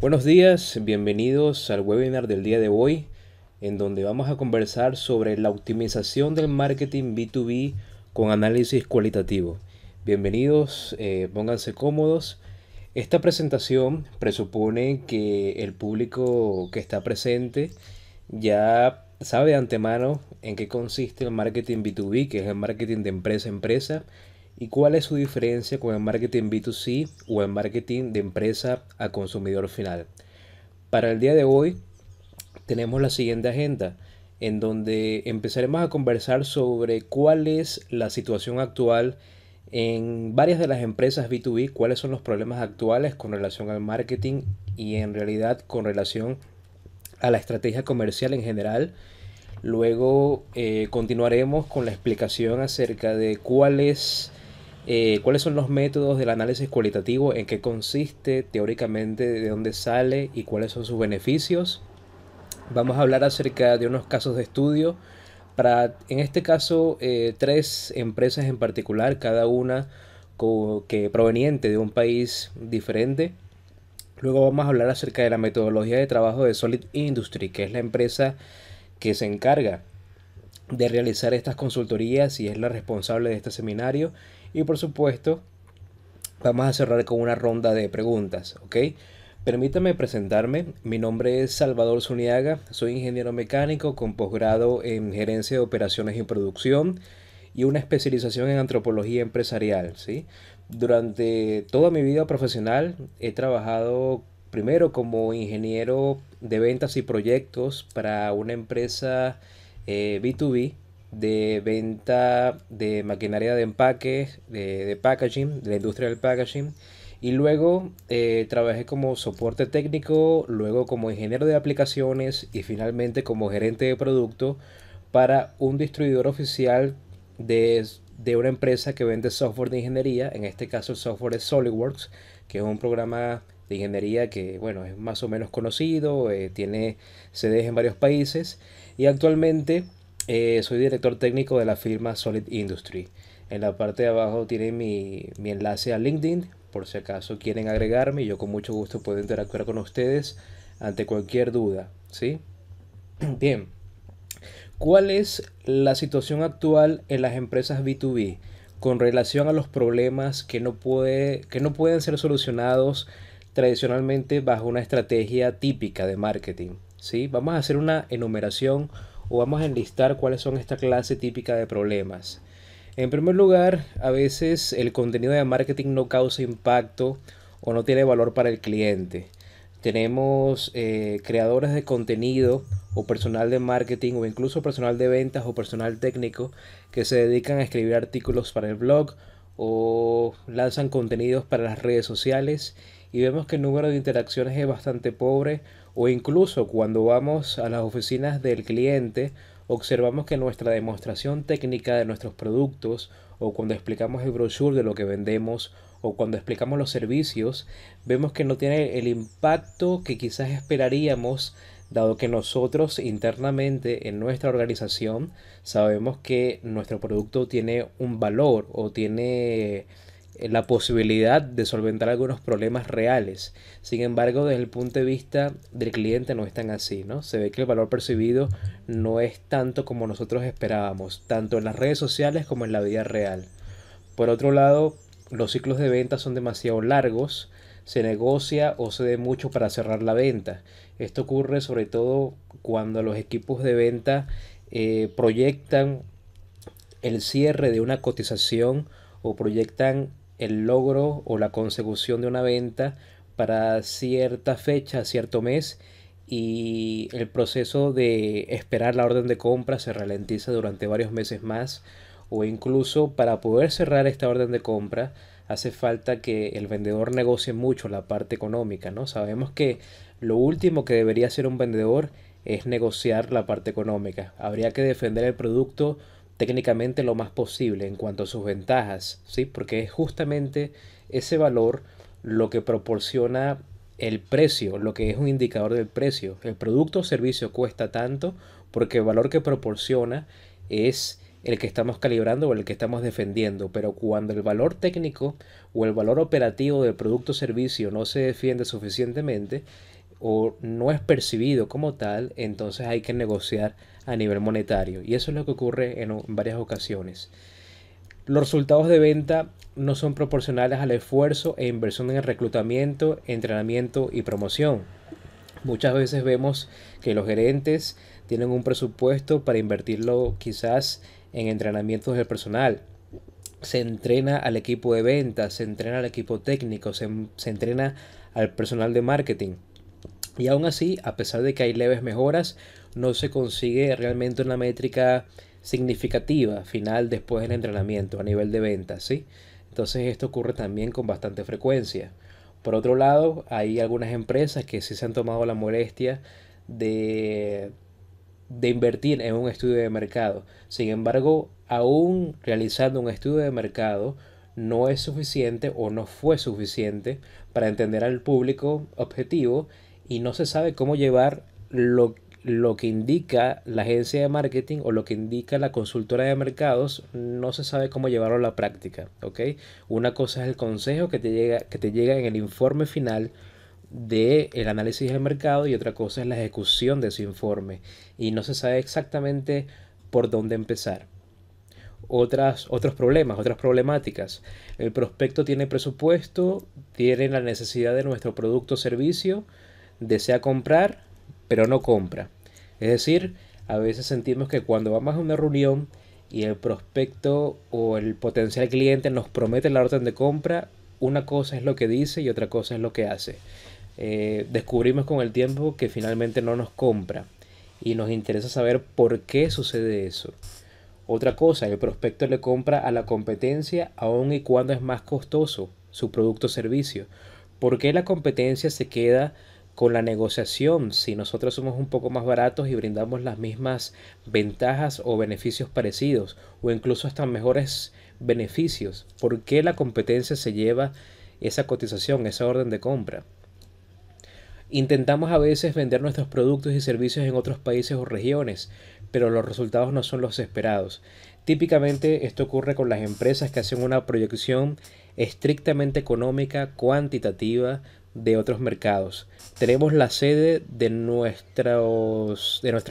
Buenos días, bienvenidos al webinar del día de hoy, en donde vamos a conversar sobre la optimización del marketing B2B con análisis cualitativo. Bienvenidos, pónganse cómodos. Esta presentación presupone que el público que está presente ya sabe de antemano en qué consiste el marketing B2B, que es el marketing de empresa a empresa, y cuál es su diferencia con el marketing B2C o el marketing de empresa a consumidor final. Para el día de hoy tenemos la siguiente agenda, en donde empezaremos a conversar sobre cuál es la situación actual en varias de las empresas B2B, cuáles son los problemas actuales con relación al marketing y en realidad con relación a la estrategia comercial en general. Luego continuaremos con la explicación acerca de cuáles son los métodos del análisis cualitativo, en qué consiste teóricamente, de dónde sale y cuáles son sus beneficios. Vamos a hablar acerca de unos casos de estudio para, en este caso, tres empresas en particular, cada una que proveniente de un país diferente. Luego vamos a hablar acerca de la metodología de trabajo de Solid Industry, que es la empresa que se encarga de realizar estas consultorías y es la responsable de este seminario. Y por supuesto, vamos a cerrar con una ronda de preguntas, ¿ok? Permítame presentarme. Mi nombre es Salvador Zuniaga, soy ingeniero mecánico con posgrado en gerencia de operaciones y producción y una especialización en antropología empresarial, ¿sí? Durante toda mi vida profesional he trabajado primero como ingeniero de ventas y proyectos para una empresa B2B de venta de maquinaria de empaque, de packaging, de la industria del packaging. Y luego trabajé como soporte técnico, luego como ingeniero de aplicaciones y finalmente como gerente de producto para un distribuidor oficial de, de una empresa que vende software de ingeniería. En este caso el software es SolidWorks, que es un programa de ingeniería que, bueno, es más o menos conocido, tiene sedes en varios países y actualmente soy director técnico de la firma Solid Industry. En la parte de abajo tienen mi enlace a LinkedIn, por si acaso quieren agregarme, yo con mucho gusto puedo interactuar con ustedes ante cualquier duda, ¿sí? Bien, ¿cuál es la situación actual en las empresas B2B con relación a los problemas que no pueden ser solucionados tradicionalmente bajo una estrategia típica de marketing? ¿Sí? Vamos a hacer una enumeración o vamos a enlistar cuáles son esta clase típica de problemas. En primer lugar, a veces el contenido de marketing no causa impacto o no tiene valor para el cliente. Tenemos creadores de contenido o personal de marketing o incluso personal de ventas o personal técnico que se dedican a escribir artículos para el blog o lanzan contenidos para las redes sociales y vemos que el número de interacciones es bastante pobre o incluso cuando vamos a las oficinas del cliente observamos que nuestra demostración técnica de nuestros productos o cuando explicamos el brochure de lo que vendemos o cuando explicamos los servicios, vemos que no tiene el impacto que quizás esperaríamos, dado que nosotros internamente en nuestra organización sabemos que nuestro producto tiene un valor o tiene la posibilidad de solventar algunos problemas reales. Sin embargo, desde el punto de vista del cliente no es tan así, ¿no? Se ve que el valor percibido no es tanto como nosotros esperábamos, tanto en las redes sociales como en la vida real. Por otro lado, los ciclos de venta son demasiado largos, se negocia o se dé mucho para cerrar la venta. Esto ocurre sobre todo cuando los equipos de venta proyectan el cierre de una cotización o proyectan el logro o la consecución de una venta para cierta fecha, cierto mes y el proceso de esperar la orden de compra se ralentiza durante varios meses más o incluso para poder cerrar esta orden de compra hace falta que el vendedor negocie mucho la parte económica, ¿no? Sabemos que lo último que debería hacer un vendedor es negociar la parte económica. Habría que defender el producto técnicamente lo más posible en cuanto a sus ventajas, ¿sí? Porque es justamente ese valor lo que proporciona el precio, lo que es un indicador del precio. El producto o servicio cuesta tanto porque el valor que proporciona es el que estamos calibrando o el que estamos defendiendo, pero cuando el valor técnico o el valor operativo del producto o servicio no se defiende suficientemente o no es percibido como tal, entonces hay que negociar a nivel monetario. Y eso es lo que ocurre en varias ocasiones. Los resultados de venta no son proporcionales al esfuerzo e inversión en el reclutamiento, entrenamiento y promoción. Muchas veces vemos que los gerentes tienen un presupuesto para invertirlo quizás en entrenamientos del personal. Se entrena al equipo de ventas, se entrena al equipo técnico, se entrena al personal de marketing. Y aún así, a pesar de que hay leves mejoras, no se consigue realmente una métrica significativa final después del entrenamiento a nivel de ventas, ¿sí? Entonces esto ocurre también con bastante frecuencia. Por otro lado, hay algunas empresas que sí se han tomado la molestia de, de invertir en un estudio de mercado. Sin embargo, aún realizando un estudio de mercado, no es suficiente o no fue suficiente para entender al público objetivo y no se sabe cómo llevar lo que indica la agencia de marketing o lo que indica la consultora de mercados, no se sabe cómo llevarlo a la práctica, ¿ok? Una cosa es el consejo que te llega en el informe final del análisis del mercado y otra cosa es la ejecución de ese informe y no se sabe exactamente por dónde empezar. Otros problemas, otras problemáticas. El prospecto tiene presupuesto, tiene la necesidad de nuestro producto o servicio, desea comprar, pero no compra. Es decir, a veces sentimos que cuando vamos a una reunión y el prospecto o el potencial cliente nos promete la orden de compra, una cosa es lo que dice y otra cosa es lo que hace. Descubrimos con el tiempo que finalmente no nos compra y nos interesa saber por qué sucede eso. Otra cosa, el prospecto le compra a la competencia aun y cuando es más costoso su producto o servicio. ¿Por qué la competencia se queda con la negociación si nosotros somos un poco más baratos y brindamos las mismas ventajas o beneficios parecidos o incluso hasta mejores beneficios? ¿Por qué la competencia se lleva esa cotización, esa orden de compra? Intentamos a veces vender nuestros productos y servicios en otros países o regiones, pero los resultados no son los esperados. Típicamente esto ocurre con las empresas que hacen una proyección estrictamente económica, cuantitativa de otros mercados. Tenemos la sede de nuestras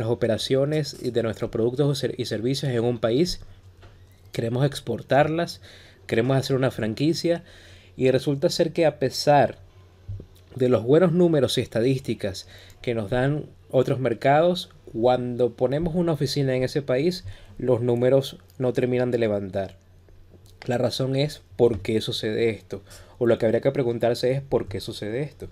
operaciones y de nuestros productos y servicios en un país. Queremos exportarlas, queremos hacer una franquicia y resulta ser que a pesar de los buenos números y estadísticas que nos dan otros mercados, cuando ponemos una oficina en ese país, los números no terminan de levantar. La razón es por qué sucede esto, o lo que habría que preguntarse es por qué sucede esto.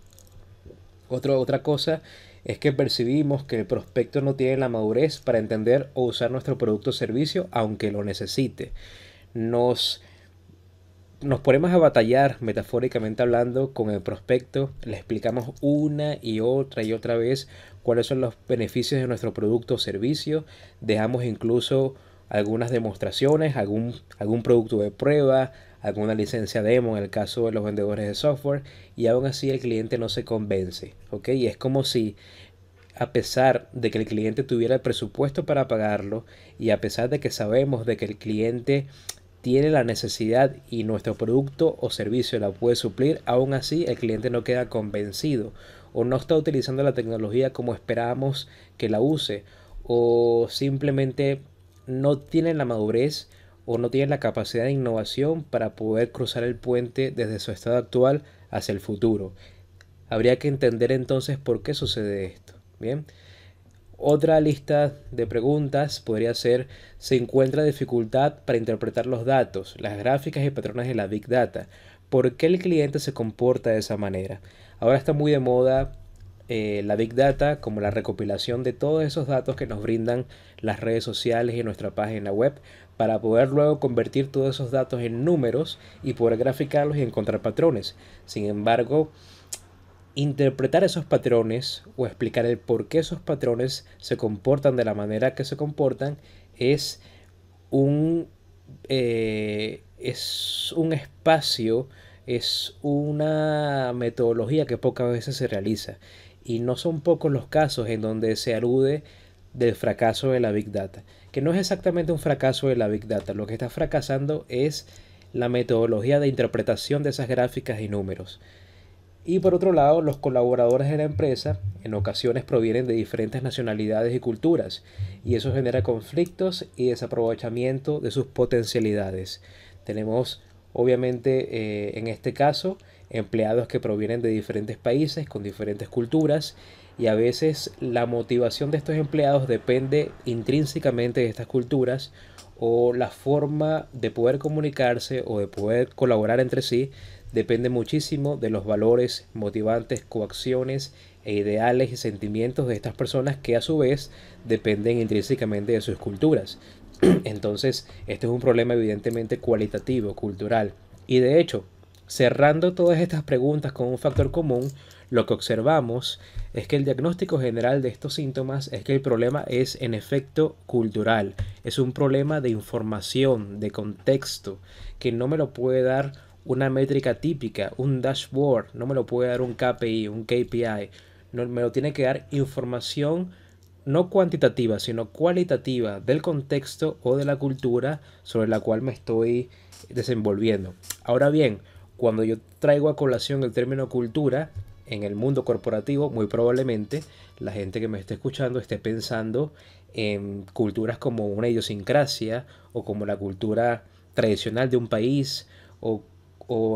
Otra cosa es que percibimos que el prospecto no tiene la madurez para entender o usar nuestro producto o servicio aunque lo necesite. Nos nos ponemos a batallar, metafóricamente hablando, con el prospecto, le explicamos una y otra vez cuáles son los beneficios de nuestro producto o servicio, dejamos incluso algunas demostraciones, algún producto de prueba, alguna licencia demo en el caso de los vendedores de software, y aún así el cliente no se convence, ¿ok? Y es como si a pesar de que el cliente tuviera el presupuesto para pagarlo y a pesar de que sabemos de que el cliente tiene la necesidad y nuestro producto o servicio la puede suplir, aún así el cliente no queda convencido o no está utilizando la tecnología como esperábamos que la use o simplemente no tiene la madurez o no tiene la capacidad de innovación para poder cruzar el puente desde su estado actual hacia el futuro. Habría que entender entonces por qué sucede esto. Bien. Otra lista de preguntas podría ser: ¿se encuentra dificultad para interpretar los datos, las gráficas y patrones de la Big Data? ¿Por qué el cliente se comporta de esa manera? Ahora está muy de moda la Big Data como la recopilación de todos esos datos que nos brindan las redes sociales y nuestra página web para poder luego convertir todos esos datos en números y poder graficarlos y encontrar patrones. Sin embargo, interpretar esos patrones o explicar el por qué esos patrones se comportan de la manera que se comportan es un, es un espacio, es una metodología que pocas veces se realiza. Y no son pocos los casos en donde se alude del fracaso de la Big Data, que no es exactamente un fracaso de la Big Data, lo que está fracasando es la metodología de interpretación de esas gráficas y números. Y por otro lado, los colaboradores de la empresa en ocasiones provienen de diferentes nacionalidades y culturas, y eso genera conflictos y desaprovechamiento de sus potencialidades. Tenemos, obviamente, en este caso, empleados que provienen de diferentes países con diferentes culturas, y a veces la motivación de estos empleados depende intrínsecamente de estas culturas, o la forma de poder comunicarse o de poder colaborar entre sí depende muchísimo de los valores, motivantes, coacciones e ideales y sentimientos de estas personas, que a su vez dependen intrínsecamente de sus culturas. Entonces, este es un problema evidentemente cualitativo, cultural. Y de hecho, cerrando todas estas preguntas con un factor común, lo que observamos es que el diagnóstico general de estos síntomas es que el problema es en efecto cultural. Es un problema de información, de contexto, que no me lo puede dar una métrica típica, un dashboard, no me lo puede dar un KPI, un KPI. No, me lo tiene que dar información no cuantitativa, sino cualitativa del contexto o de la cultura sobre la cual me estoy desenvolviendo. Ahora bien, cuando yo traigo a colación el término cultura en el mundo corporativo, muy probablemente la gente que me esté escuchando esté pensando en culturas como una idiosincrasia o como la cultura tradicional de un país o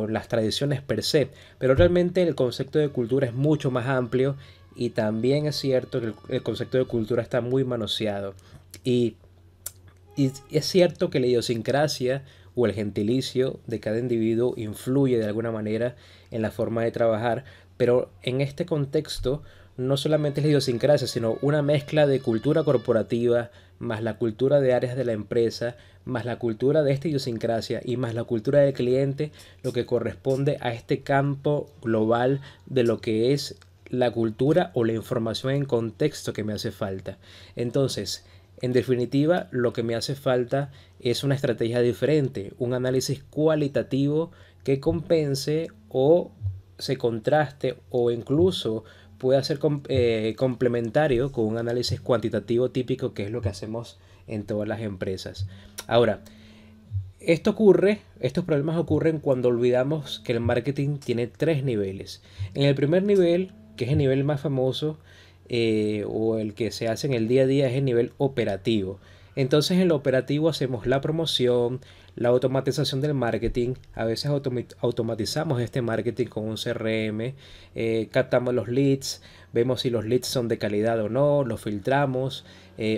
las tradiciones per se, pero realmente el concepto de cultura es mucho más amplio, y también es cierto que el concepto de cultura está muy manoseado, y, y es cierto que la idiosincrasia o el gentilicio de cada individuo influye de alguna manera en la forma de trabajar, pero en este contexto no solamente es la idiosincrasia, sino una mezcla de cultura corporativa, más la cultura de áreas de la empresa, más la cultura de esta idiosincrasia y más la cultura del cliente, lo que corresponde a este campo global de lo que es la cultura o la información en contexto que me hace falta. Entonces, en definitiva, lo que me hace falta es una estrategia diferente, un análisis cualitativo que compense o se contraste o incluso pueda ser complementario con un análisis cuantitativo típico, que es lo que hacemos en todas las empresas. Ahora, estos problemas ocurren cuando olvidamos que el marketing tiene tres niveles. En el primer nivel, que es el nivel más famoso, o el que se hace en el día a día, es el nivel operativo. Entonces en lo operativo hacemos la promoción, la automatización del marketing. A veces automatizamos este marketing con un CRM, captamos los leads, vemos si los leads son de calidad o no, los filtramos,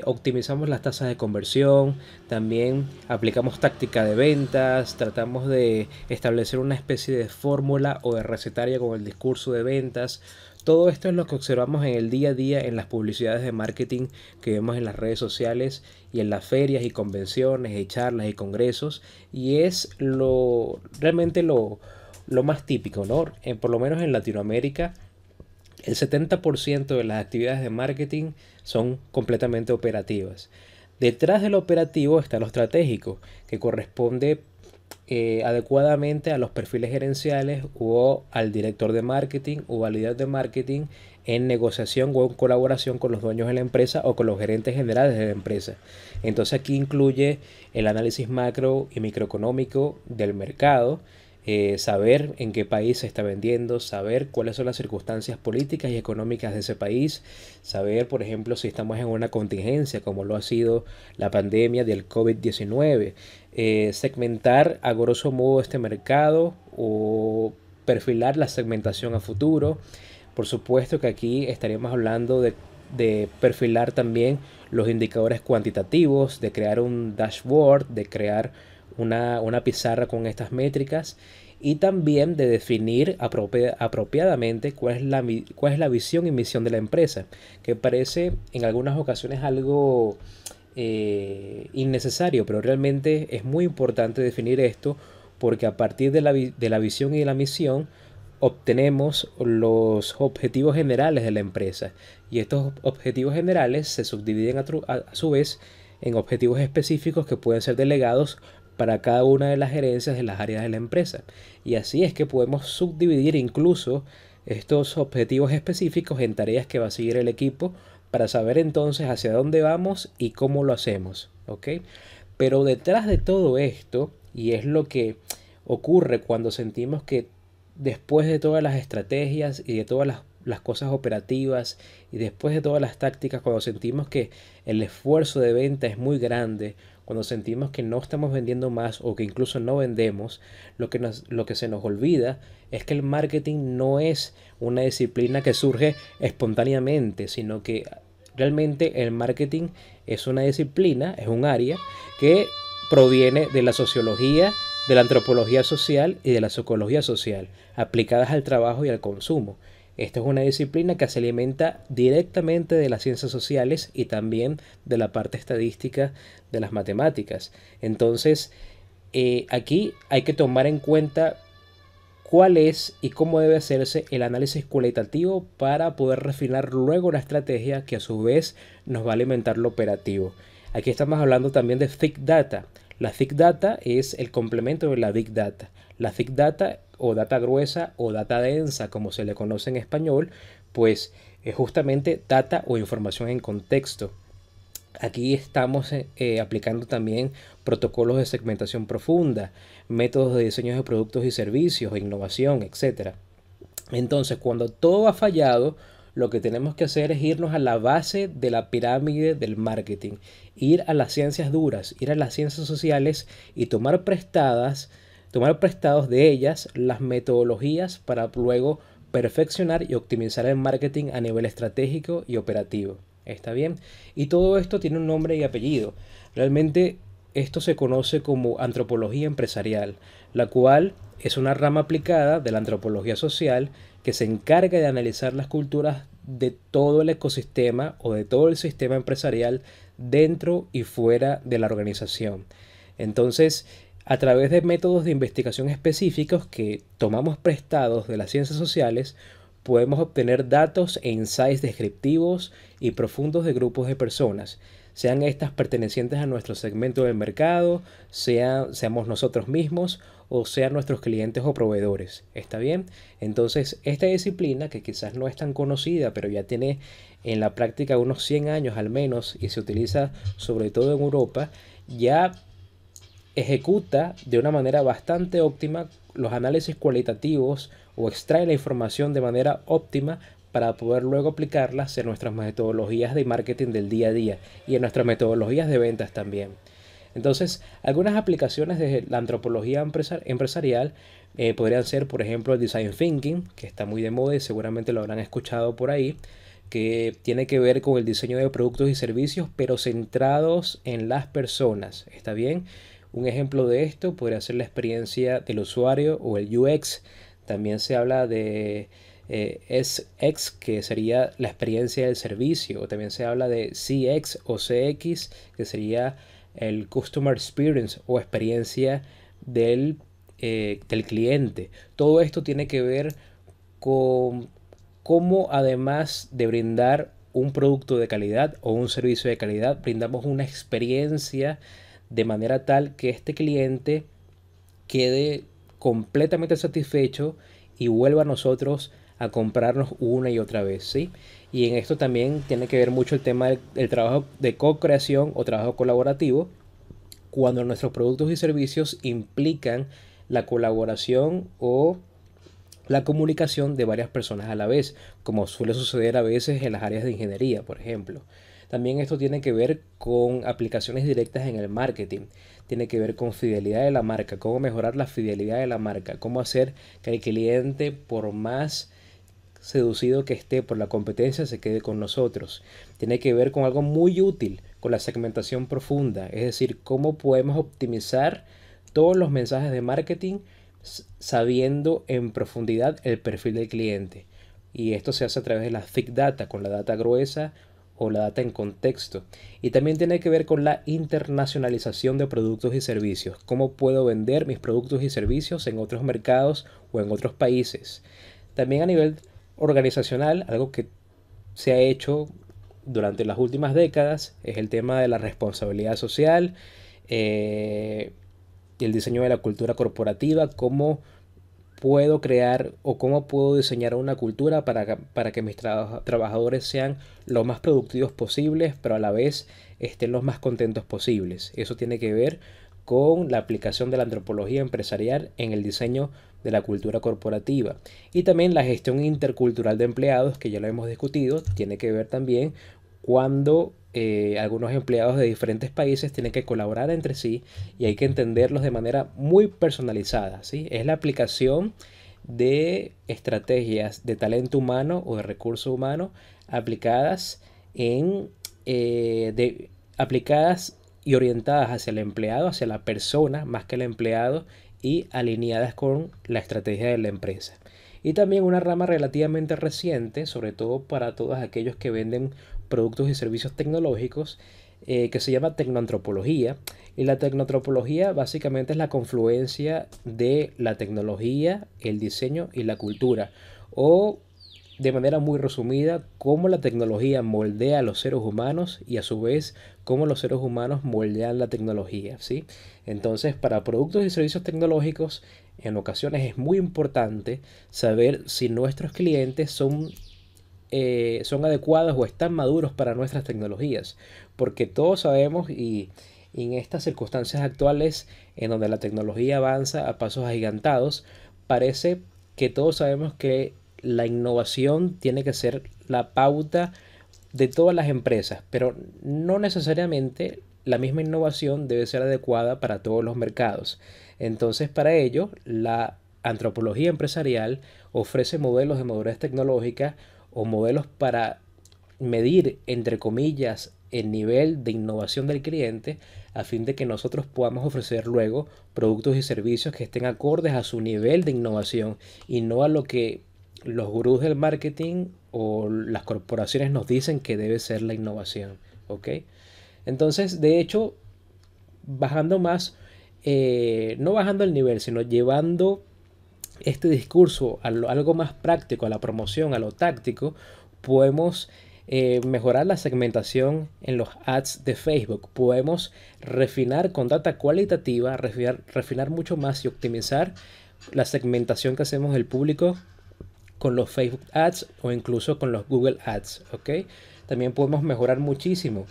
optimizamos las tasas de conversión, también aplicamos táctica de ventas, tratamos de establecer una especie de fórmula o de recetaria con el discurso de ventas. Todo esto es lo que observamos en el día a día en las publicidades de marketing que vemos en las redes sociales y en las ferias y convenciones y charlas y congresos, y es realmente lo más típico, ¿no? Por lo menos en Latinoamérica, el 70% de las actividades de marketing son completamente operativas. Detrás del operativo está lo estratégico, que corresponde adecuadamente a los perfiles gerenciales o al director de marketing o al líder de marketing, en negociación o en colaboración con los dueños de la empresa o con los gerentes generales de la empresa. Entonces aquí incluye el análisis macro y microeconómico del mercado, saber en qué país se está vendiendo, saber cuáles son las circunstancias políticas y económicas de ese país, saber, por ejemplo, si estamos en una contingencia como lo ha sido la pandemia del COVID-19, segmentar a grosso modo este mercado o perfilar la segmentación a futuro. Por supuesto que aquí estaríamos hablando de perfilar también los indicadores cuantitativos, de crear un dashboard, de crear una pizarra con estas métricas, y también de definir apropiadamente cuál es la visión y misión de la empresa, que parece en algunas ocasiones algo innecesario, pero realmente es muy importante definir esto, porque a partir de la visión y de la misión obtenemos los objetivos generales de la empresa, y estos objetivos generales se subdividen a su vez en objetivos específicos que pueden ser delegados para cada una de las gerencias de las áreas de la empresa, y así es que podemos subdividir incluso estos objetivos específicos en tareas que va a seguir el equipo para saber entonces hacia dónde vamos y cómo lo hacemos, ¿ok? Pero detrás de todo esto, y es lo que ocurre cuando sentimos que después de todas las estrategias y de todas las cosas operativas y después de todas las tácticas, cuando sentimos que el esfuerzo de venta es muy grande, cuando sentimos que no estamos vendiendo más o que incluso no vendemos, lo que se nos olvida es que el marketing no es una disciplina que surge espontáneamente, sino que realmente el marketing es una disciplina, es un área que proviene de la sociología, de la antropología social y de la psicología social, aplicadas al trabajo y al consumo. Esta es una disciplina que se alimenta directamente de las ciencias sociales y también de la parte estadística de las matemáticas. Entonces, aquí hay que tomar en cuenta cuál es y cómo debe hacerse el análisis cualitativo para poder refinar luego la estrategia que a su vez nos va a alimentar lo operativo. Aquí estamos hablando también de Thick Data. La Thick Data es el complemento de la Big Data. La Thick Data o data gruesa o data densa, como se le conoce en español, pues es justamente data o información en contexto. Aquí estamos aplicando también protocolos de segmentación profunda, métodos de diseño de productos y servicios, innovación, etc. Entonces, cuando todo ha fallado, lo que tenemos que hacer es irnos a la base de la pirámide del marketing, ir a las ciencias duras, ir a las ciencias sociales y tomar prestados de ellas las metodologías para luego perfeccionar y optimizar el marketing a nivel estratégico y operativo. ¿Está bien? Y todo esto tiene un nombre y apellido. Realmente esto se conoce como antropología empresarial, la cual es una rama aplicada de la antropología social que se encarga de analizar las culturas de todo el ecosistema o de todo el sistema empresarial dentro y fuera de la organización. Entonces, a través de métodos de investigación específicos que tomamos prestados de las ciencias sociales, podemos obtener datos e insights descriptivos y profundos de grupos de personas, sean estas pertenecientes a nuestro segmento del mercado, seamos nosotros mismos o sean nuestros clientes o proveedores. ¿Está bien? Entonces, esta disciplina, que quizás no es tan conocida, pero ya tiene en la práctica unos 100 años al menos y se utiliza sobre todo en Europa, ya ejecuta de una manera bastante óptima los análisis cualitativos o extrae la información de manera óptima para poder luego aplicarlas en nuestras metodologías de marketing del día a día y en nuestras metodologías de ventas también. Entonces, algunas aplicaciones de la antropología empresarial podrían ser, por ejemplo, el design thinking, que está muy de moda y seguramente lo habrán escuchado por ahí, que tiene que ver con el diseño de productos y servicios, pero centrados en las personas. ¿Está bien? Un ejemplo de esto podría ser la experiencia del usuario o el UX. También se habla de SX, que sería la experiencia del servicio. O también se habla de CX o CX, que sería el Customer Experience o experiencia del cliente. Todo esto tiene que ver con cómo, además de brindar un producto de calidad o un servicio de calidad, brindamos una experiencia de manera tal que este cliente quede completamente satisfecho y vuelva a nosotros a comprarnos una y otra vez, ¿sí? Y en esto también tiene que ver mucho el tema del trabajo de co-creación o trabajo colaborativo, cuando nuestros productos y servicios implican la colaboración o la comunicación de varias personas a la vez, como suele suceder a veces en las áreas de ingeniería, por ejemplo. También esto tiene que ver con aplicaciones directas en el marketing. Tiene que ver con fidelidad de la marca, cómo mejorar la fidelidad de la marca, cómo hacer que el cliente, por más seducido que esté por la competencia, se quede con nosotros. Tiene que ver con algo muy útil, con la segmentación profunda, es decir, cómo podemos optimizar todos los mensajes de marketing sabiendo en profundidad el perfil del cliente. Y esto se hace a través de la Thick Data, con la data gruesa o la data en contexto. Y también tiene que ver con la internacionalización de productos y servicios. Cómo puedo vender mis productos y servicios en otros mercados o en otros países. También a nivel organizacional, algo que se ha hecho durante las últimas décadas es el tema de la responsabilidad social y el diseño de la cultura corporativa, cómo puedo crear o cómo puedo diseñar una cultura para que mis trabajadores sean lo más productivos posibles, pero a la vez estén los más contentos posibles. Eso tiene que ver con la aplicación de la antropología empresarial en el diseño de la cultura corporativa. Y también la gestión intercultural de empleados, que ya lo hemos discutido, tiene que ver también cuando algunos empleados de diferentes países tienen que colaborar entre sí y hay que entenderlos de manera muy personalizada, ¿sí? Es la aplicación de estrategias de talento humano o de recurso humano aplicadas aplicadas y orientadas hacia el empleado, hacia la persona más que el empleado y alineadas con la estrategia de la empresa. Y también una rama relativamente reciente, sobre todo para todos aquellos que venden productos y servicios tecnológicos, que se llama tecnoantropología. Y la tecnoantropología básicamente es la confluencia de la tecnología, el diseño y la cultura. O de manera muy resumida, cómo la tecnología moldea a los seres humanos y a su vez cómo los seres humanos moldean la tecnología, ¿sí? Entonces, para productos y servicios tecnológicos, en ocasiones es muy importante saber si nuestros clientes son adecuados o están maduros para nuestras tecnologías, porque todos sabemos y en estas circunstancias actuales en donde la tecnología avanza a pasos agigantados, parece que todos sabemos que la innovación tiene que ser la pauta de todas las empresas, pero no necesariamente la misma innovación debe ser adecuada para todos los mercados. Entonces, para ello, la antropología empresarial ofrece modelos de madurez tecnológica o modelos para medir, entre comillas, el nivel de innovación del cliente a fin de que nosotros podamos ofrecer luego productos y servicios que estén acordes a su nivel de innovación y no a lo que los gurús del marketing o las corporaciones nos dicen que debe ser la innovación. ¿Ok? Entonces, de hecho, bajando más, no bajando el nivel, sino llevando este discurso a algo más práctico, a la promoción, a lo táctico, podemos mejorar la segmentación en los ads de Facebook. Podemos refinar con data cualitativa, refinar mucho más y optimizar la segmentación que hacemos del público con los Facebook Ads o incluso con los Google Ads, ¿ok? También podemos mejorar muchísimo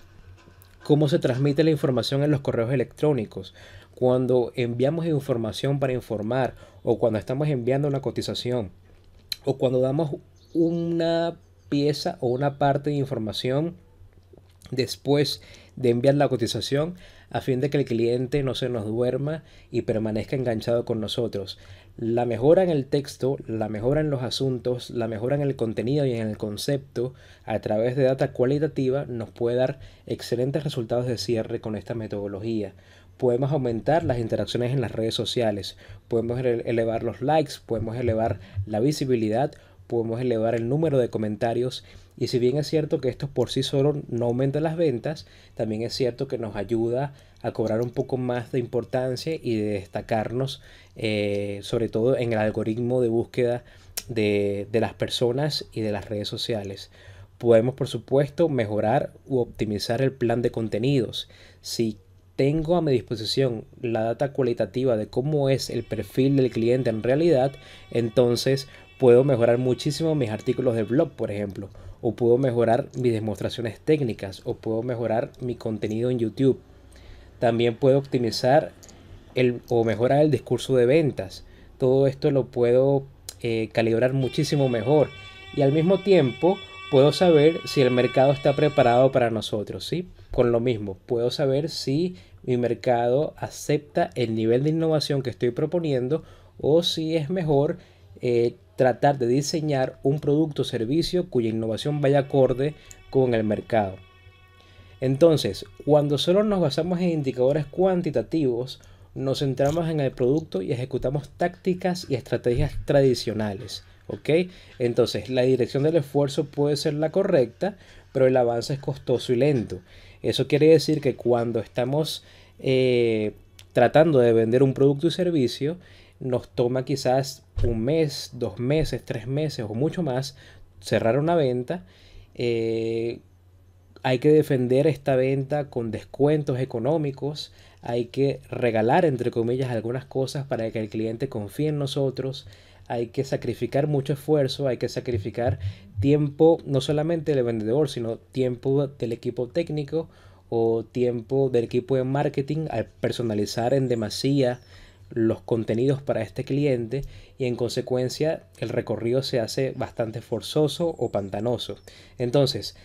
cómo se transmite la información en los correos electrónicos. Cuando enviamos información para informar o cuando estamos enviando una cotización o cuando damos una pieza o una parte de información después de enviar la cotización a fin de que el cliente no se nos duerma y permanezca enganchado con nosotros. La mejora en el texto, la mejora en los asuntos, la mejora en el contenido y en el concepto a través de data cualitativa nos puede dar excelentes resultados de cierre con esta metodología. Podemos aumentar las interacciones en las redes sociales, podemos elevar los likes, podemos elevar la visibilidad, podemos elevar el número de comentarios y si bien es cierto que esto por sí solo no aumenta las ventas, también es cierto que nos ayuda a cobrar un poco más de importancia y de destacarnos sobre todo en el algoritmo de búsqueda de las personas y de las redes sociales. Podemos por supuesto mejorar u optimizar el plan de contenidos. Si tengo a mi disposición la data cualitativa de cómo es el perfil del cliente en realidad, entonces puedo mejorar muchísimo mis artículos de blog, por ejemplo, o puedo mejorar mis demostraciones técnicas, o puedo mejorar mi contenido en YouTube. También puedo optimizar o mejorar el discurso de ventas. Todo esto lo puedo calibrar muchísimo mejor y al mismo tiempo puedo saber si el mercado está preparado para nosotros, ¿sí? Con lo mismo, puedo saber si mi mercado acepta el nivel de innovación que estoy proponiendo o si es mejor tratar de diseñar un producto o servicio cuya innovación vaya acorde con el mercado. Entonces, cuando solo nos basamos en indicadores cuantitativos, nos centramos en el producto y ejecutamos tácticas y estrategias tradicionales. ¿Ok? Entonces, la dirección del esfuerzo puede ser la correcta, pero el avance es costoso y lento. Eso quiere decir que cuando estamos tratando de vender un producto y servicio, nos toma quizás un mes, 2 meses, 3 meses o mucho más cerrar una venta. Hay que defender esta venta con descuentos económicos, hay que regalar entre comillas algunas cosas para que el cliente confíe en nosotros, hay que sacrificar mucho esfuerzo, hay que sacrificar tiempo, no solamente del vendedor, sino tiempo del equipo técnico o tiempo del equipo de marketing al personalizar en demasía los contenidos para este cliente, y en consecuencia el recorrido se hace bastante forzoso o pantanoso. Entonces,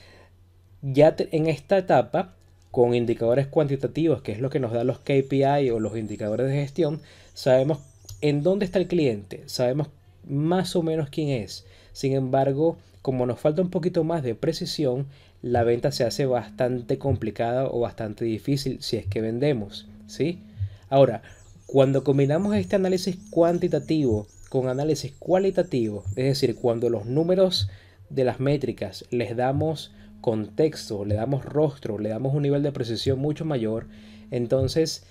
en esta etapa, con indicadores cuantitativos, que es lo que nos da los KPI o los indicadores de gestión, sabemos en dónde está el cliente, sabemos más o menos quién es. Sin embargo, como nos falta un poquito más de precisión, la venta se hace bastante complicada o bastante difícil si es que vendemos, ¿sí? Ahora, cuando combinamos este análisis cuantitativo con análisis cualitativo, es decir, cuando los números de las métricas les damos contexto, le damos rostro, le damos un nivel de precisión mucho mayor, entonces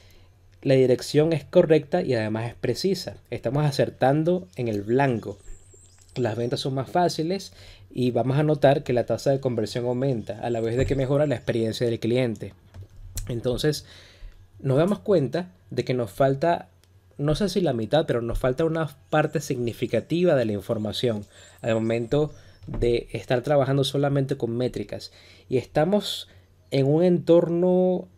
la dirección es correcta y además es precisa. Estamos acertando en el blanco. Las ventas son más fáciles y vamos a notar que la tasa de conversión aumenta a la vez de que mejora la experiencia del cliente. Entonces, nos damos cuenta de que nos falta, no sé si la mitad, pero nos falta una parte significativa de la información al momento de estar trabajando solamente con métricas. Y estamos en un entorno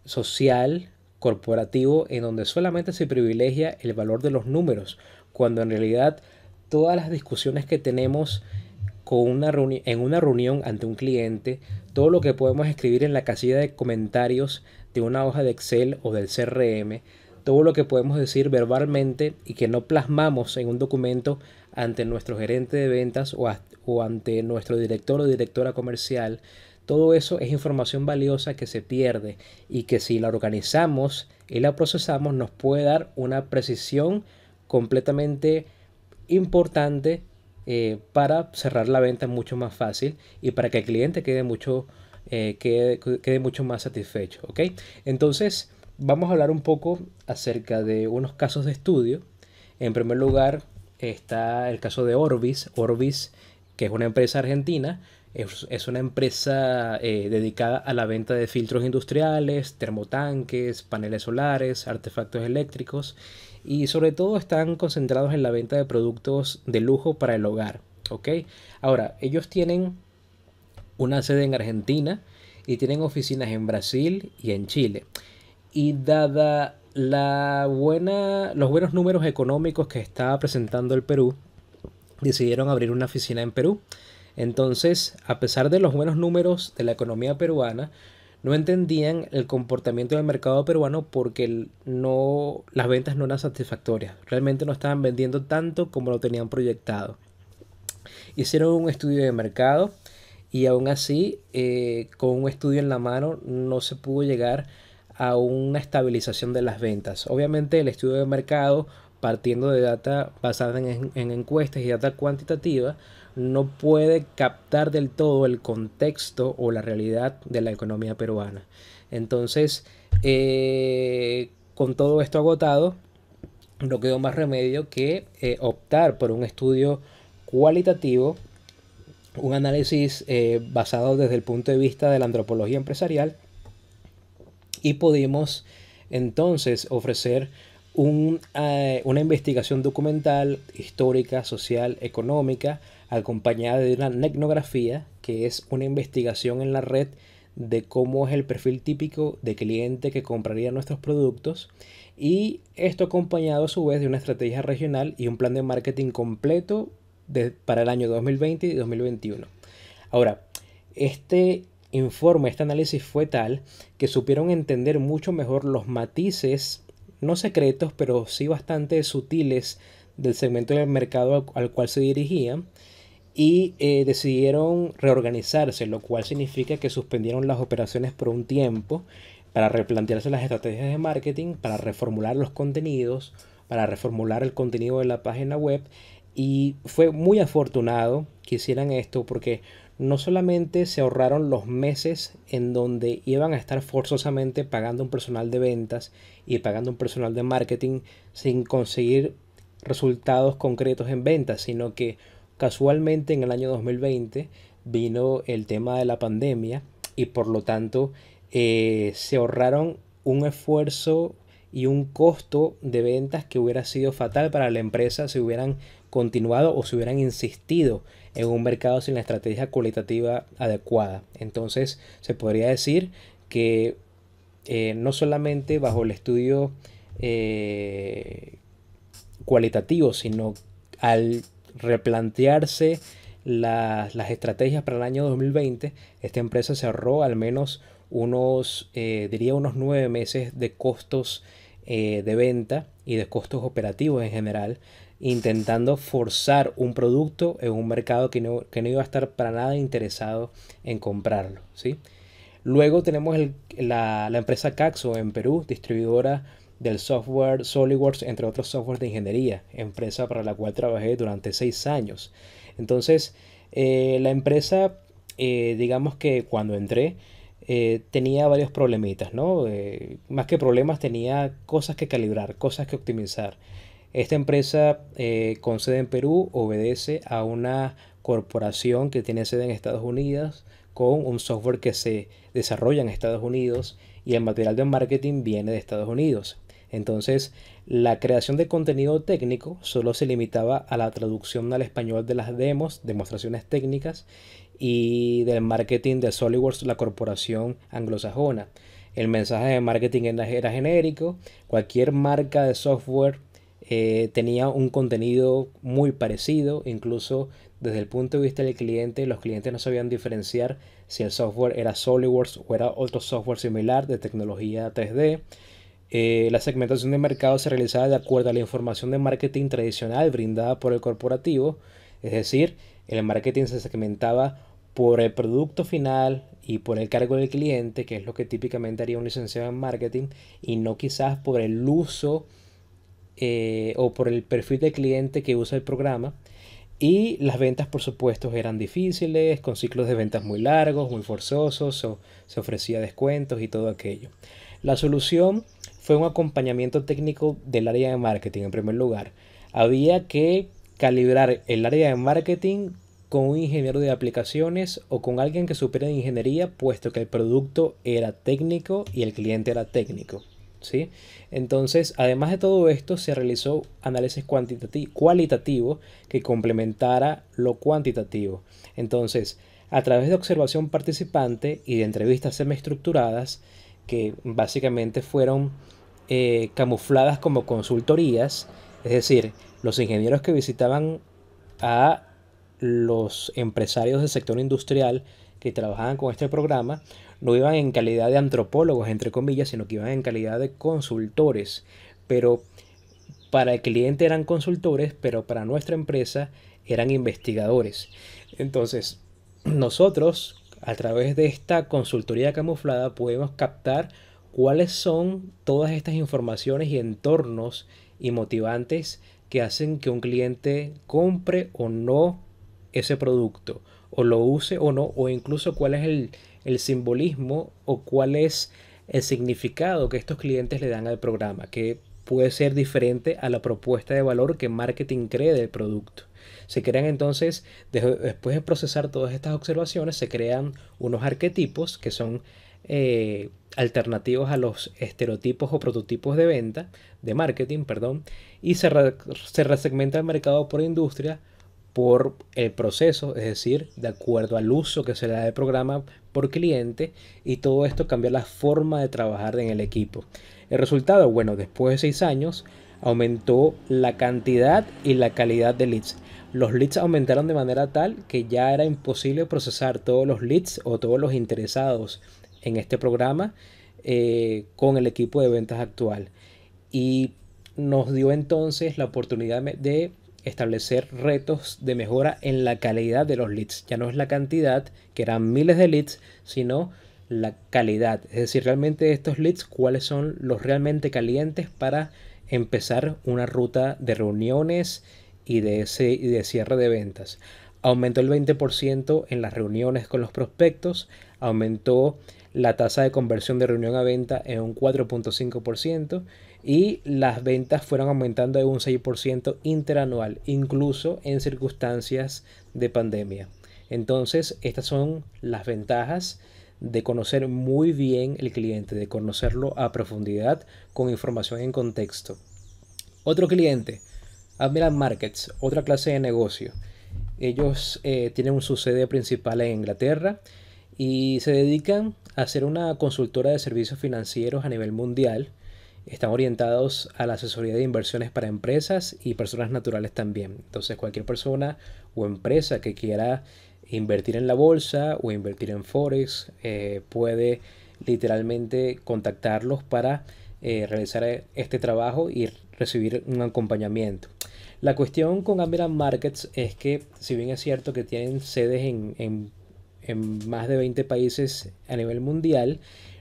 social, corporativo, en donde solamente se privilegia el valor de los números, cuando en realidad todas las discusiones que tenemos en una reunión ante un cliente, todo lo que podemos escribir en la casilla de comentarios de una hoja de Excel o del CRM, todo lo que podemos decir verbalmente y que no plasmamos en un documento ante nuestro gerente de ventas o ante nuestro director o directora comercial, todo eso es información valiosa que se pierde y que si la organizamos y la procesamos nos puede dar una precisión completamente importante para cerrar la venta mucho más fácil y para que el cliente quede mucho más satisfecho. ¿Ok? Entonces, vamos a hablar un poco acerca de unos casos de estudio. En primer lugar, está el caso de Orbis. Orbis, que es una empresa argentina, es una empresa dedicada a la venta de filtros industriales, termotanques, paneles solares, artefactos eléctricos, y sobre todo están concentrados en la venta de productos de lujo para el hogar. ¿Ok? Ahora, ellos tienen una sede en Argentina y tienen oficinas en Brasil y en Chile. Y dada los buenos números económicos que estaba presentando el Perú, decidieron abrir una oficina en Perú. Entonces, a pesar de los buenos números de la economía peruana, no entendían el comportamiento del mercado peruano porque las ventas no eran satisfactorias. Realmente no estaban vendiendo tanto como lo tenían proyectado. Hicieron un estudio de mercado y aún así, con un estudio en la mano, no se pudo llegar a una estabilización de las ventas. Obviamente el estudio de mercado, partiendo de data basada en encuestas y data cuantitativa, no puede captar del todo el contexto o la realidad de la economía peruana. Entonces, con todo esto agotado, no quedó más remedio que optar por un estudio cualitativo, un análisis basado desde el punto de vista de la antropología empresarial, y pudimos entonces ofrecer una investigación documental, histórica, social, económica, acompañada de una etnografía, que es una investigación en la red de cómo es el perfil típico de cliente que compraría nuestros productos, y esto acompañado a su vez de una estrategia regional y un plan de marketing completo para el año 2020 y 2021. Ahora, este este análisis fue tal que supieron entender mucho mejor los matices, no secretos, pero sí bastante sutiles del segmento del mercado al cual se dirigían, y decidieron reorganizarse, lo cual significa que suspendieron las operaciones por un tiempo para replantearse las estrategias de marketing, para reformular los contenidos, para reformular el contenido de la página web. Y fue muy afortunado que hicieran esto porque no solamente se ahorraron los meses en donde iban a estar forzosamente pagando un personal de ventas y pagando un personal de marketing sin conseguir resultados concretos en ventas, sino que casualmente en el año 2020 vino el tema de la pandemia y por lo tanto se ahorraron un esfuerzo y un costo de ventas que hubiera sido fatal para la empresa si hubieran continuado o si hubieran insistido en un mercado sin la estrategia cualitativa adecuada. Entonces se podría decir que no solamente bajo el estudio cualitativo, sino al replantearse las estrategias para el año 2020, esta empresa se ahorró al menos diría unos 9 meses de costos de venta y de costos operativos en general, intentando forzar un producto en un mercado que no iba a estar para nada interesado en comprarlo, ¿sí? Luego tenemos la empresa Caxo en Perú, distribuidora del software SolidWorks, entre otros softwares de ingeniería, empresa para la cual trabajé durante 6 años. Entonces, la empresa, digamos que cuando entré, tenía varios problemitas, ¿no? Más que problemas, tenía cosas que calibrar, cosas que optimizar. Esta empresa con sede en Perú obedece a una corporación que tiene sede en Estados Unidos con un software que se desarrolla en Estados Unidos y el material de marketing viene de Estados Unidos. Entonces, la creación de contenido técnico solo se limitaba a la traducción al español de las demos, demostraciones técnicas y del marketing de SolidWorks, la corporación anglosajona. El mensaje de marketing era genérico, cualquier marca de software tenía un contenido muy parecido, incluso desde el punto de vista del cliente, los clientes no sabían diferenciar si el software era SolidWorks o era otro software similar de tecnología 3D. La segmentación de mercado se realizaba de acuerdo a la información de marketing tradicional brindada por el corporativo, es decir, el marketing se segmentaba por el producto final y por el cargo del cliente, que es lo que típicamente haría un licenciado en marketing, y no quizás por el uso o por el perfil de cliente que usa el programa. Y las ventas, por supuesto, eran difíciles, con ciclos de ventas muy largos, muy forzosos, se ofrecía descuentos y todo aquello. La solución fue un acompañamiento técnico del área de marketing, en primer lugar. Había que calibrar el área de marketing con un ingeniero de aplicaciones o con alguien que supiera de ingeniería, puesto que el producto era técnico y el cliente era técnico, ¿sí? Entonces, además de todo esto, se realizó análisis cualitativo que complementara lo cuantitativo. Entonces, a través de observación participante y de entrevistas semiestructuradas, que básicamente fueron camufladas como consultorías, es decir, los ingenieros que visitaban a los empresarios del sector industrial que trabajaban con este programa no iban en calidad de antropólogos, entre comillas, sino que iban en calidad de consultores. Pero para el cliente eran consultores, pero para nuestra empresa eran investigadores. Entonces, nosotros, a través de esta consultoría camuflada, podemos captar cuáles son todas estas informaciones y entornos y motivantes que hacen que un cliente compre o no ese producto, o lo use o no, o incluso cuál es el simbolismo o cuál es el significado que estos clientes le dan al programa, que puede ser diferente a la propuesta de valor que marketing cree del producto. Se crean entonces, después de procesar todas estas observaciones, se crean unos arquetipos que son alternativos a los estereotipos o prototipos de venta, de marketing, perdón, y se resegmenta el mercado por industria, por el proceso, es decir, de acuerdo al uso que se le da del programa por cliente, y todo esto cambia la forma de trabajar en el equipo. El resultado, bueno, después de 6 años, aumentó la cantidad y la calidad de leads. Los leads aumentaron de manera tal que ya era imposible procesar todos los leads o todos los interesados en este programa con el equipo de ventas actual. Y nos dio entonces la oportunidad de establecer retos de mejora en la calidad de los leads. Ya no es la cantidad, que eran miles de leads, sino la calidad. Es decir, realmente estos leads, cuáles son los realmente calientes para empezar una ruta de reuniones y de cierre de ventas. Aumentó el 20% en las reuniones con los prospectos, aumentó la tasa de conversión de reunión a venta en un 4.5% y las ventas fueron aumentando en un 6% interanual, incluso en circunstancias de pandemia. Entonces, estas son las ventajas de conocer muy bien el cliente, de conocerlo a profundidad con información en contexto. Otro cliente, Admiral Markets, otra clase de negocio. Ellos tienen su sede principal en Inglaterra y se dedican a ser una consultora de servicios financieros a nivel mundial. Están orientados a la asesoría de inversiones para empresas y personas naturales también. Entonces cualquier persona o empresa que quiera invertir en la bolsa o invertir en Forex puede literalmente contactarlos para realizar este trabajo y recibir un acompañamiento. La cuestión con Admiral Markets es que, si bien es cierto que tienen sedes en más de 20 países a nivel mundial,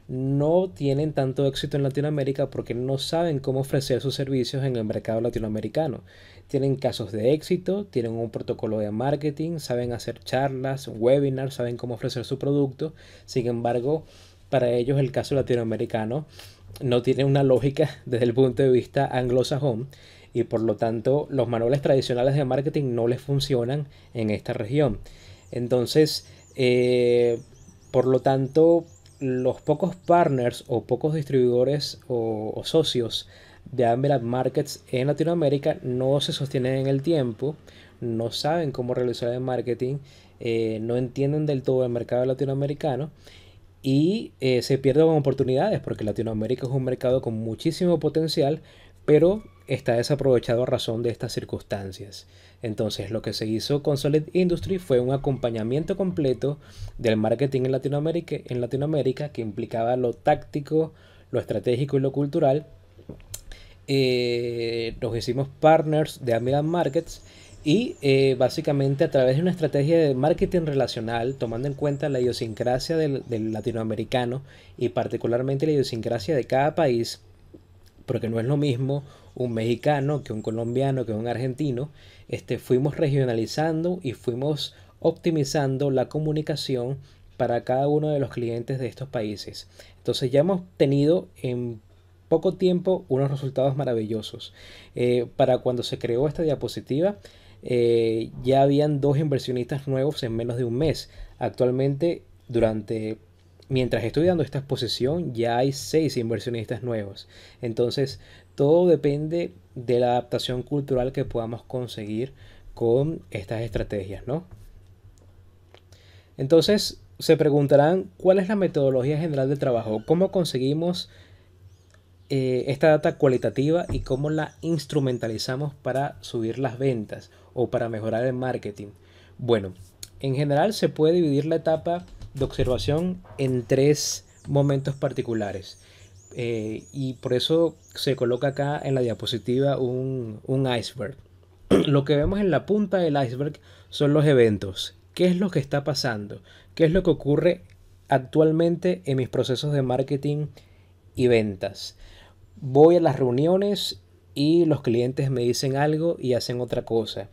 no tienen tanto éxito en Latinoamérica porque no saben cómo ofrecer sus servicios en el mercado latinoamericano. Tienen casos de éxito, tienen un protocolo de marketing, saben hacer charlas, webinars, saben cómo ofrecer su producto. Sin embargo, para ellos el caso latinoamericano no tiene una lógica desde el punto de vista anglosajón y por lo tanto los manuales tradicionales de marketing no les funcionan en esta región. Entonces, por lo tanto, los pocos partners o pocos distribuidores o socios de Admiral Markets en Latinoamérica no se sostienen en el tiempo, no saben cómo realizar el marketing, no entienden del todo el mercado latinoamericano y se pierden oportunidades porque Latinoamérica es un mercado con muchísimo potencial, pero está desaprovechado a razón de estas circunstancias. Entonces lo que se hizo con Solid Industry fue un acompañamiento completo del marketing en Latinoamérica que implicaba lo táctico, lo estratégico y lo cultural. Nos hicimos partners de Admiral Markets y básicamente a través de una estrategia de marketing relacional, tomando en cuenta la idiosincrasia del latinoamericano y particularmente la idiosincrasia de cada país, porque no es lo mismo un mexicano que un colombiano que un argentino, fuimos regionalizando y fuimos optimizando la comunicación para cada uno de los clientes de estos países. Entonces ya hemos tenido en poco tiempo unos resultados maravillosos. Para cuando se creó esta diapositiva, ya habían 2 inversionistas nuevos en menos de un mes. Actualmente, mientras estoy dando esta exposición, ya hay 6 inversionistas nuevos. Entonces, todo depende de la adaptación cultural que podamos conseguir con estas estrategias, ¿no? Entonces, se preguntarán, ¿cuál es la metodología general de trabajo? ¿Cómo conseguimos esta data cualitativa y cómo la instrumentalizamos para subir las ventas o para mejorar el marketing? Bueno, en general se puede dividir la etapa de observación en 3 momentos particulares. Y por eso se coloca acá en la diapositiva un iceberg. Lo que vemos en la punta del iceberg son los eventos. ¿Qué es lo que está pasando? ¿Qué es lo que ocurre actualmente en mis procesos de marketing y ventas? Voy a las reuniones y los clientes me dicen algo y hacen otra cosa.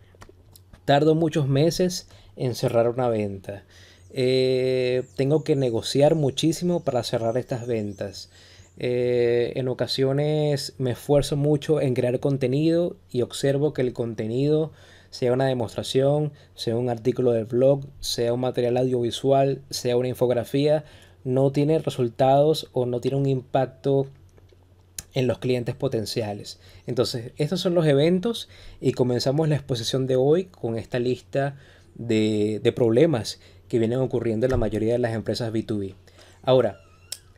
Tardo muchos meses en cerrar una venta. Tengo que negociar muchísimo para cerrar estas ventas. En ocasiones me esfuerzo mucho en crear contenido y observo que el contenido, sea una demostración, sea un artículo del blog, sea un material audiovisual, sea una infografía, no tiene resultados o no tiene un impacto en los clientes potenciales. Entonces, estos son los eventos y comenzamos la exposición de hoy con esta lista de problemas que vienen ocurriendo en la mayoría de las empresas B2B. Ahora,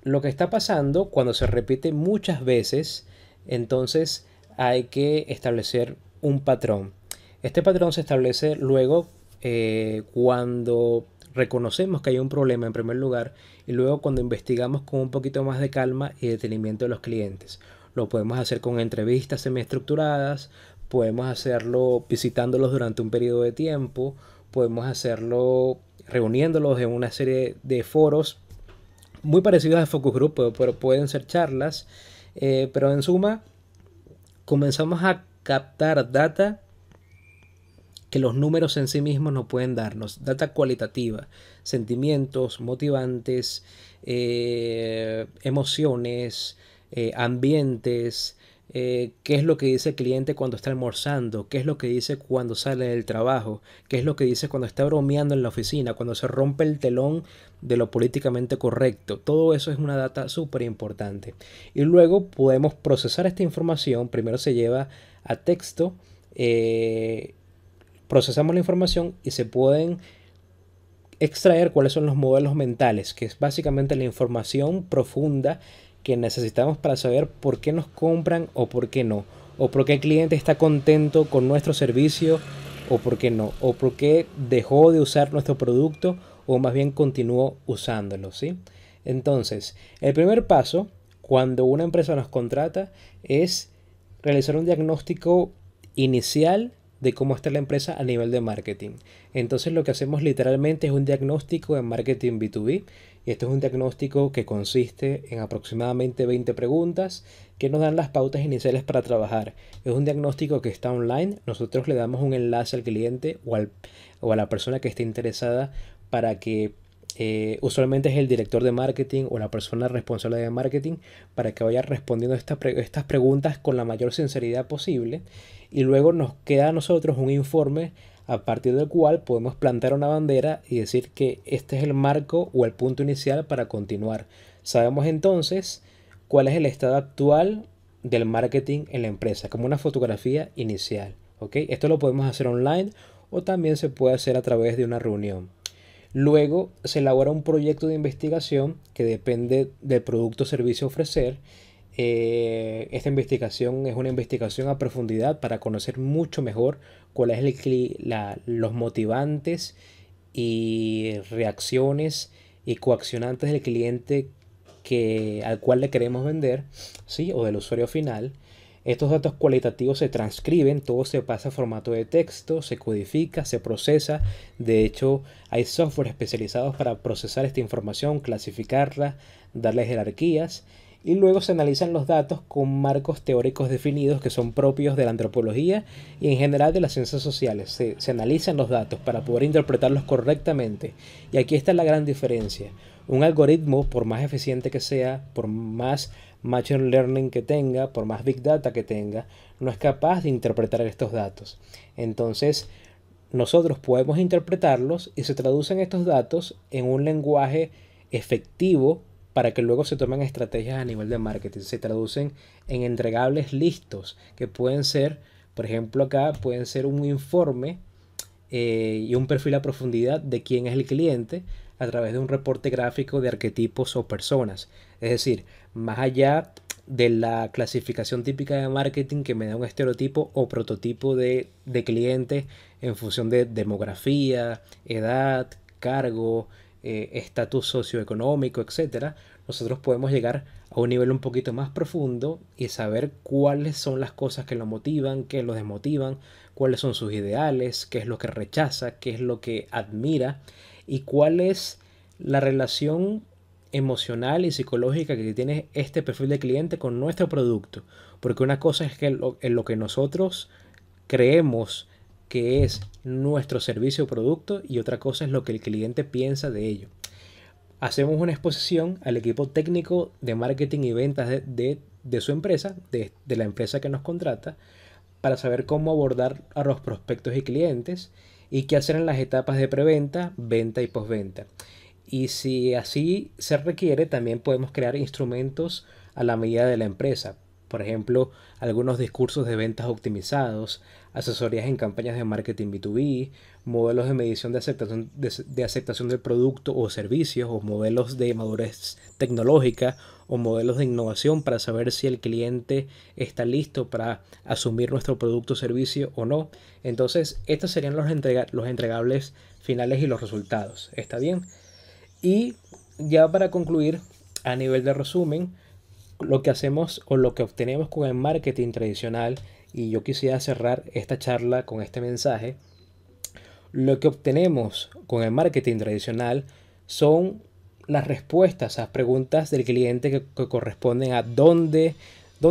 lo que está pasando cuando se repite muchas veces, entonces hay que establecer un patrón. Este patrón se establece luego cuando reconocemos que hay un problema en primer lugar y luego cuando investigamos con un poquito más de calma y detenimiento de los clientes. Lo podemos hacer con entrevistas semiestructuradas, podemos hacerlo visitándolos durante un periodo de tiempo, podemos hacerlo reuniéndolos en una serie de foros muy parecidos a focus group, pero pueden ser charlas. Pero en suma, comenzamos a captar data que los números en sí mismos no pueden darnos. Data cualitativa, sentimientos, motivantes, emociones, ambientes, qué es lo que dice el cliente cuando está almorzando, qué es lo que dice cuando sale del trabajo, qué es lo que dice cuando está bromeando en la oficina, cuando se rompe el telón de lo políticamente correcto. Todo eso es una data súper importante. Y luego podemos procesar esta información. Primero se lleva a texto, procesamos la información y se pueden extraer cuáles son los modelos mentales, que es básicamente la información profunda que necesitamos para saber por qué nos compran o por qué no, o por qué el cliente está contento con nuestro servicio o por qué no, o por qué dejó de usar nuestro producto o más bien continuó usándolo, ¿sí? Entonces, el primer paso cuando una empresa nos contrata es realizar un diagnóstico inicial de cómo está la empresa a nivel de marketing. Entonces lo que hacemos literalmente es un diagnóstico de marketing B2B, y esto es un diagnóstico que consiste en aproximadamente 20 preguntas que nos dan las pautas iniciales para trabajar. Es un diagnóstico que está online. Nosotros le damos un enlace al cliente o a la persona que esté interesada para que usualmente es el director de marketing o la persona responsable de marketing, para que vaya respondiendo estas preguntas con la mayor sinceridad posible, y luego nos queda a nosotros un informe a partir del cual podemos plantar una bandera y decir que este es el marco o el punto inicial para continuar. Sabemos entonces cuál es el estado actual del marketing en la empresa, como una fotografía inicial. ¿Ok? Esto lo podemos hacer online o también se puede hacer a través de una reunión. Luego se elabora un proyecto de investigación que depende del producto o servicio a ofrecer. Esta investigación es una investigación a profundidad para conocer mucho mejor cuáles los motivantes y reacciones y coaccionantes del cliente al cual le queremos vender, ¿sí? O del usuario final. Estos datos cualitativos se transcriben, todo se pasa a formato de texto, se codifica, se procesa. De hecho, hay software especializados para procesar esta información, clasificarla, darle jerarquías, y luego se analizan los datos con marcos teóricos definidos que son propios de la antropología y en general de las ciencias sociales. Se analizan los datos para poder interpretarlos correctamente. Y aquí está la gran diferencia. Un algoritmo, por más eficiente que sea, por más Machine Learning que tenga, por más Big Data que tenga, no es capaz de interpretar estos datos. Entonces, nosotros podemos interpretarlos y se traducen estos datos en un lenguaje efectivo para que luego se tomen estrategias a nivel de marketing. Se traducen en entregables listos que pueden ser, por ejemplo acá, pueden ser un informe y un perfil a profundidad de quién es el cliente a través de un reporte gráfico de arquetipos o personas. Es decir, más allá de la clasificación típica de marketing que me da un estereotipo o prototipo de cliente en función de demografía, edad, cargo, estatus socioeconómico, etcétera, nosotros podemos llegar a un nivel un poquito más profundo y saber cuáles son las cosas que lo motivan, qué lo desmotivan, cuáles son sus ideales, qué es lo que rechaza, qué es lo que admira y cuál es la relación emocional y psicológica que tiene este perfil de cliente con nuestro producto. Porque una cosa es que en lo que nosotros creemos que es nuestro servicio o producto, y otra cosa es lo que el cliente piensa de ello. Hacemos una exposición al equipo técnico de marketing y ventas de su empresa, de la empresa que nos contrata, para saber cómo abordar a los prospectos y clientes y qué hacer en las etapas de preventa, venta y postventa. Y si así se requiere, también podemos crear instrumentos a la medida de la empresa. Por ejemplo, algunos discursos de ventas optimizados, asesorías en campañas de marketing B2B, modelos de medición de aceptación del producto o servicios, o modelos de madurez tecnológica, o modelos de innovación para saber si el cliente está listo para asumir nuestro producto o servicio o no. Entonces, estos serían los entregables finales y los resultados. ¿Está bien? Y ya para concluir, a nivel de resumen, lo que hacemos o lo que obtenemos con el marketing tradicional, y yo quisiera cerrar esta charla con este mensaje, lo que obtenemos con el marketing tradicional son las respuestas a preguntas del cliente que corresponden a dónde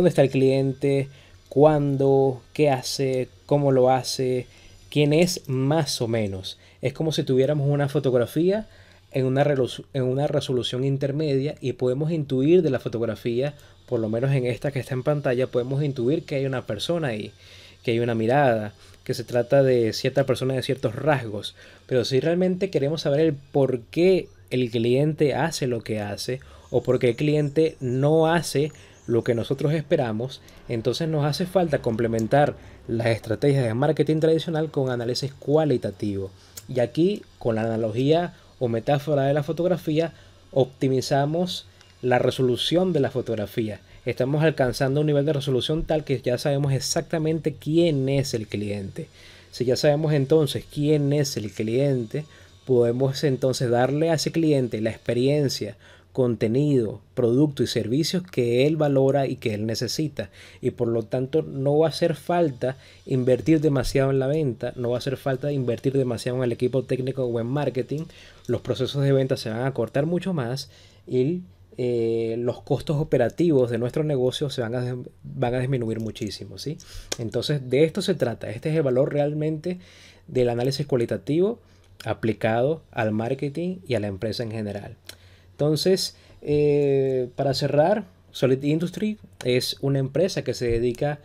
está el cliente, cuándo, qué hace, cómo lo hace, quién es más o menos. Es como si tuviéramos una fotografía en una resolución intermedia y podemos intuir de la fotografía, por lo menos en esta que está en pantalla, podemos intuir que hay una persona ahí, que hay una mirada, que se trata de cierta persona de ciertos rasgos. Pero si realmente queremos saber el por qué el cliente hace lo que hace o por qué el cliente no hace lo que nosotros esperamos, entonces nos hace falta complementar las estrategias de marketing tradicional con análisis cualitativo. Y aquí, con la analogía o metáfora de la fotografía, optimizamos la resolución de la fotografía. Estamos alcanzando un nivel de resolución tal que ya sabemos exactamente quién es el cliente. Si ya sabemos entonces quién es el cliente, podemos entonces darle a ese cliente la experiencia, contenido, producto y servicios que él valora y que él necesita. Y por lo tanto no va a hacer falta invertir demasiado en la venta, no va a hacer falta invertir demasiado en el equipo técnico o en marketing. Los procesos de venta se van a cortar mucho más y los costos operativos de nuestro negocio van a disminuir muchísimo, ¿sí? Entonces de esto se trata. Este es el valor realmente del análisis cualitativo aplicado al marketing y a la empresa en general. Entonces, para cerrar, Solid Industry es una empresa que se dedica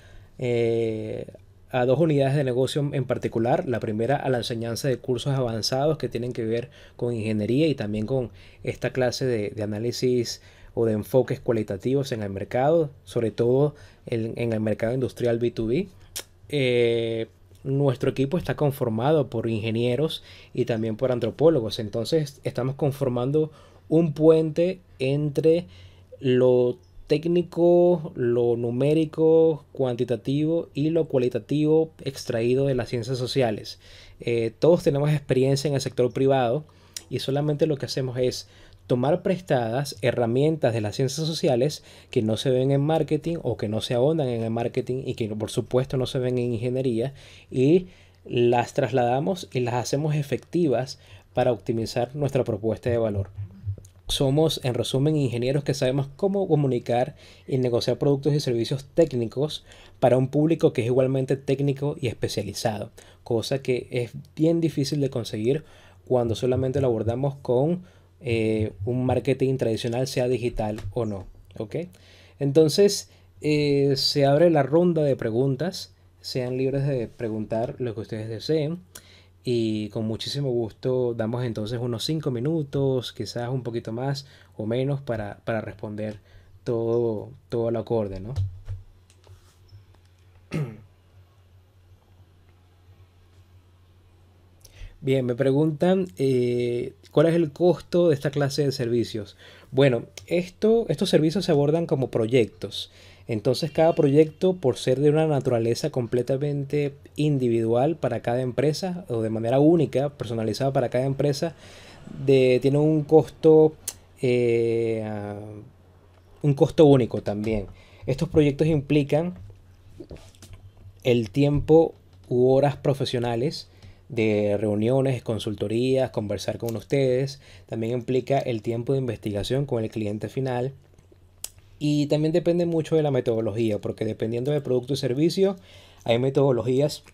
a dos unidades de negocio en particular. La primera, a la enseñanza de cursos avanzados que tienen que ver con ingeniería y también con esta clase de análisis o de enfoques cualitativos en el mercado, sobre todo en el mercado industrial B2B. Nuestro equipo está conformado por ingenieros y también por antropólogos. Entonces estamos conformando un puente entre lo técnico, lo numérico, cuantitativo y lo cualitativo extraído de las ciencias sociales. Todos tenemos experiencia en el sector privado y solamente lo que hacemos es tomar prestadas herramientas de las ciencias sociales que no se ven en marketing o que no se ahondan en el marketing y que por supuesto no se ven en ingeniería, y las trasladamos y las hacemos efectivas para optimizar nuestra propuesta de valor. Somos, en resumen, ingenieros que sabemos cómo comunicar y negociar productos y servicios técnicos para un público que es igualmente técnico y especializado, cosa que es bien difícil de conseguir cuando solamente lo abordamos con un marketing tradicional, sea digital o no. ¿Ok? Entonces, se abre la ronda de preguntas. Sean libres de preguntar lo que ustedes deseen. Y con muchísimo gusto damos entonces unos 5 minutos, quizás un poquito más o menos para responder todo lo acorde, ¿no? Bien, me preguntan cuál es el costo de esta clase de servicios. Bueno, estos servicios se abordan como proyectos. Entonces cada proyecto, por ser de una naturaleza completamente individual para cada empresa o de manera única, personalizada para cada empresa, tiene eh, ah, un costo único también. Estos proyectos implican el tiempo u horas profesionales de reuniones, consultorías, conversar con ustedes. También implica el tiempo de investigación con el cliente final. Y también depende mucho de la metodología, porque dependiendo del producto y servicio, hay metodologías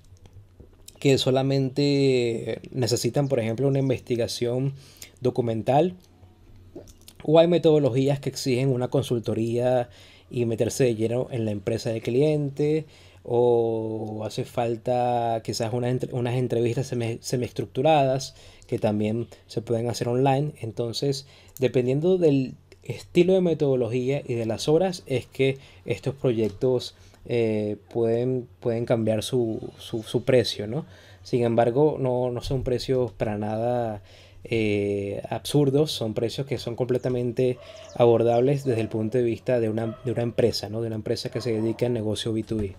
que solamente necesitan, por ejemplo, una investigación documental, o hay metodologías que exigen una consultoría y meterse de lleno en la empresa del cliente, o hace falta quizás unas entrevistas semiestructuradas que también se pueden hacer online. Entonces, dependiendo del estilo de metodología y de las horas, es que estos proyectos pueden cambiar su precio, ¿no? Sin embargo, no son precios para nada absurdos, son precios que son completamente abordables desde el punto de vista de una empresa, ¿no? De una empresa que se dedica al negocio B2B.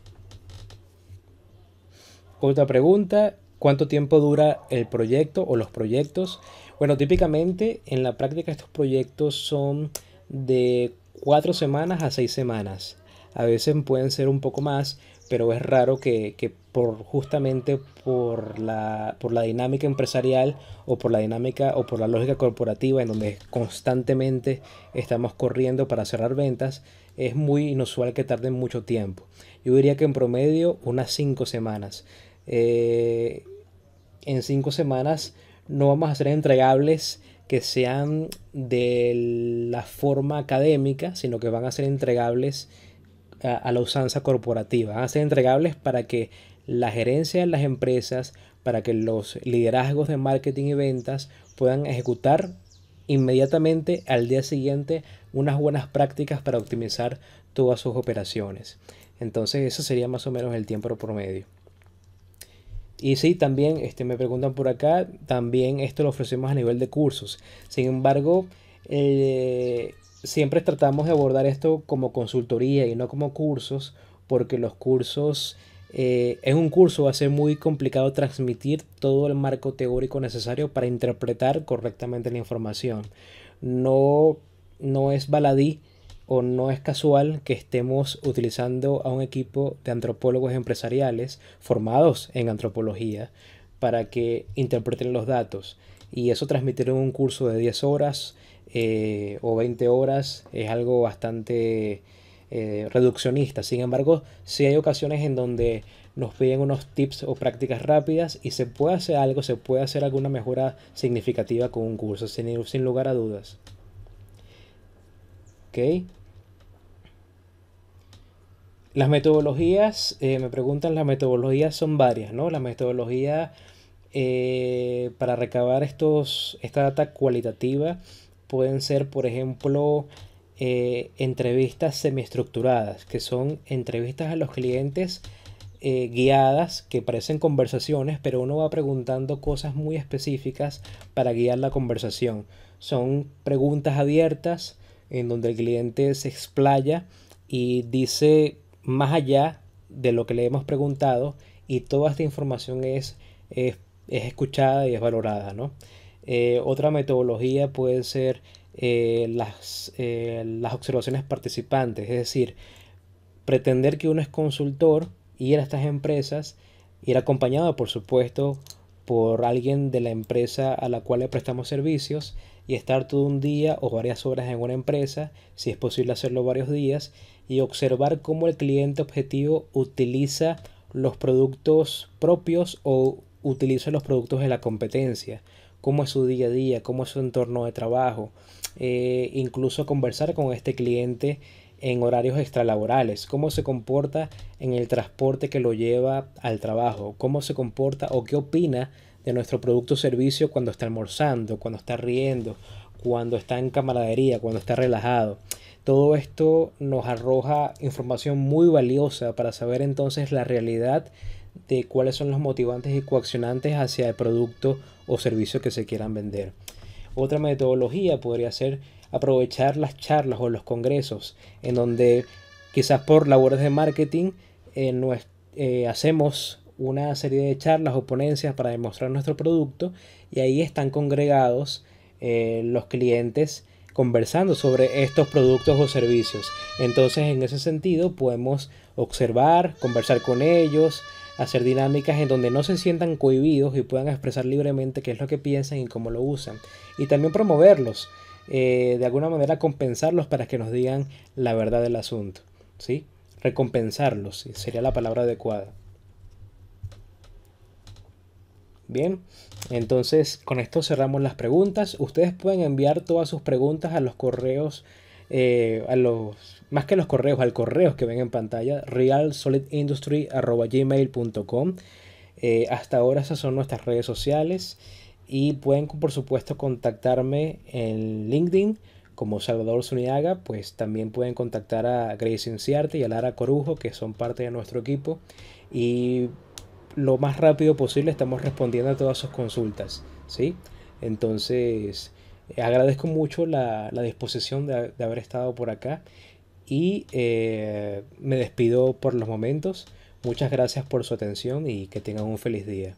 Otra pregunta, ¿cuánto tiempo dura el proyecto o los proyectos? Bueno, típicamente en la práctica estos proyectos son de 4 semanas a 6 semanas. A veces pueden ser un poco más, pero es raro que justamente por la dinámica empresarial o por la dinámica o por la lógica corporativa en donde constantemente estamos corriendo para cerrar ventas, es muy inusual que tarden mucho tiempo. Yo diría que en promedio unas 5 semanas. En 5 semanas no vamos a ser entregables que sean de la forma académica, sino que van a ser entregables a la usanza corporativa. Van a ser entregables para que la gerencia de las empresas, para que los liderazgos de marketing y ventas puedan ejecutar inmediatamente al día siguiente unas buenas prácticas para optimizar todas sus operaciones. Entonces eso sería más o menos el tiempo promedio. Y sí, también me preguntan por acá, también esto lo ofrecemos a nivel de cursos. Sin embargo, siempre tratamos de abordar esto como consultoría y no como cursos, porque los cursos, en un curso va a ser muy complicado transmitir todo el marco teórico necesario para interpretar correctamente la información. No, no es baladí o no es casual que estemos utilizando a un equipo de antropólogos empresariales formados en antropología para que interpreten los datos. Y eso transmitir en un curso de 10 horas o 20 horas es algo bastante reduccionista. Sin embargo, sí hay ocasiones en donde nos piden unos tips o prácticas rápidas y se puede hacer algo, se puede hacer alguna mejora significativa con un curso, sin lugar a dudas. ¿Ok? Las metodologías, me preguntan, las metodologías son varias, ¿no? La metodología para recabar esta data cualitativa pueden ser, por ejemplo, entrevistas semiestructuradas, que son entrevistas a los clientes guiadas, que parecen conversaciones, pero uno va preguntando cosas muy específicas para guiar la conversación. Son preguntas abiertas en donde el cliente se explaya y dice más allá de lo que le hemos preguntado, y toda esta información es escuchada y es valorada, ¿no? Otra metodología puede ser las observaciones participantes, es decir, pretender que uno es consultor, ir a estas empresas, ir acompañado, por supuesto, por alguien de la empresa a la cual le prestamos servicios, y estar todo un día o varias horas en una empresa, si es posible hacerlo varios días, y observar cómo el cliente objetivo utiliza los productos propios o utiliza los productos de la competencia, cómo es su día a día, cómo es su entorno de trabajo, incluso conversar con este cliente en horarios extralaborales, cómo se comporta en el transporte que lo lleva al trabajo, cómo se comporta o qué opina de nuestro producto o servicio cuando está almorzando, cuando está riendo, cuando está en camaradería, cuando está relajado. Todo esto nos arroja información muy valiosa para saber entonces la realidad de cuáles son los motivantes y coaccionantes hacia el producto o servicio que se quieran vender. Otra metodología podría ser aprovechar las charlas o los congresos en donde quizás por labores de marketing hacemos una serie de charlas o ponencias para demostrar nuestro producto, y ahí están congregados los clientes conversando sobre estos productos o servicios. Entonces, en ese sentido podemos observar, conversar con ellos, hacer dinámicas en donde no se sientan cohibidos y puedan expresar libremente qué es lo que piensan y cómo lo usan. Y también promoverlos, de alguna manera compensarlos para que nos digan la verdad del asunto, ¿sí? Recompensarlos sería la palabra adecuada. Bien, entonces con esto cerramos las preguntas. Ustedes pueden enviar todas sus preguntas a los correos, más que a los correos, al correo que ven en pantalla, realsolidindustry@gmail.com. Hasta ahora esas son nuestras redes sociales, y pueden por supuesto contactarme en LinkedIn como Salvador Zuniaga. Pues también pueden contactar a Grace Inciarte y a Lara Corujo, que son parte de nuestro equipo, y lo más rápido posible estamos respondiendo a todas sus consultas, ¿sí? Entonces, agradezco mucho la disposición de haber estado por acá, y me despido por los momentos. Muchas gracias por su atención y que tengan un feliz día.